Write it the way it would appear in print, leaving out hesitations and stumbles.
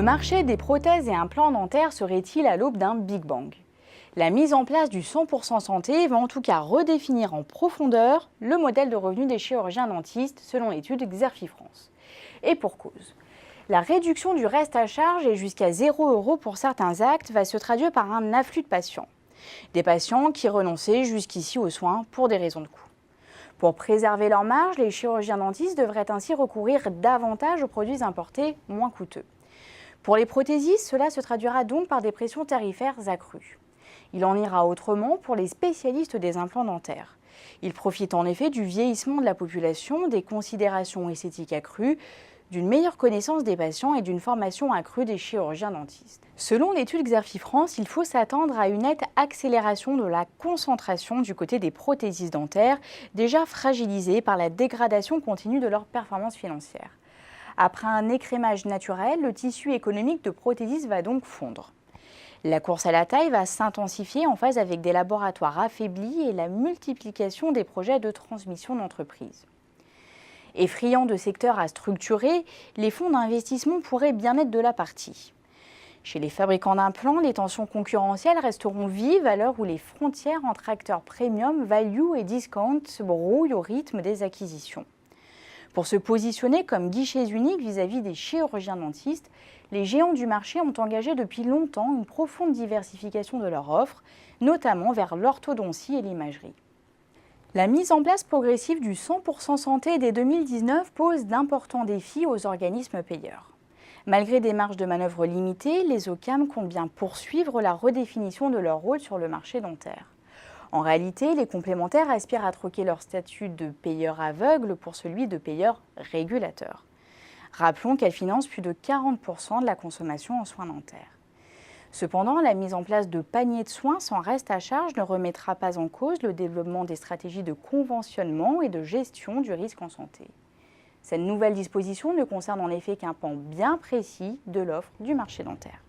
Le marché des prothèses et implants dentaires serait-il à l'aube d'un Big Bang? La mise en place du 100% santé va en tout cas redéfinir en profondeur le modèle de revenu des chirurgiens dentistes selon l'étude Xerfi-France. Et pour cause. La réduction du reste à charge et jusqu'à 0 € pour certains actes va se traduire par un afflux de patients. Des patients qui renonçaient jusqu'ici aux soins pour des raisons de coût. Pour préserver leur marge, les chirurgiens dentistes devraient ainsi recourir davantage aux produits importés moins coûteux. Pour les prothésistes, cela se traduira donc par des pressions tarifaires accrues. Il en ira autrement pour les spécialistes des implants dentaires. Ils profitent en effet du vieillissement de la population, des considérations esthétiques accrues, d'une meilleure connaissance des patients et d'une formation accrue des chirurgiens dentistes. Selon l'étude Xerfi-France, il faut s'attendre à une nette accélération de la concentration du côté des prothésistes dentaires, déjà fragilisés par la dégradation continue de leur performance financière. Après un écrémage naturel, le tissu économique de prothésistes va donc fondre. La course à la taille va s'intensifier en phase avec des laboratoires affaiblis et la multiplication des projets de transmission d'entreprise. Effrayant de secteurs à structurer, les fonds d'investissement pourraient bien être de la partie. Chez les fabricants d'implants, les tensions concurrentielles resteront vives à l'heure où les frontières entre acteurs premium, value et discount se brouillent au rythme des acquisitions. Pour se positionner comme guichets uniques vis-à-vis des chirurgiens dentistes, les géants du marché ont engagé depuis longtemps une profonde diversification de leur offre, notamment vers l'orthodontie et l'imagerie. La mise en place progressive du 100% santé dès 2019 pose d'importants défis aux organismes payeurs. Malgré des marges de manœuvre limitées, les OCAM comptent bien poursuivre la redéfinition de leur rôle sur le marché dentaire. En réalité, les complémentaires aspirent à troquer leur statut de payeur aveugle pour celui de payeur régulateur. Rappelons qu'elles financent plus de 40% de la consommation en soins dentaires. Cependant, la mise en place de paniers de soins sans reste à charge ne remettra pas en cause le développement des stratégies de conventionnement et de gestion du risque en santé. Cette nouvelle disposition ne concerne en effet qu'un pan bien précis de l'offre du marché dentaire.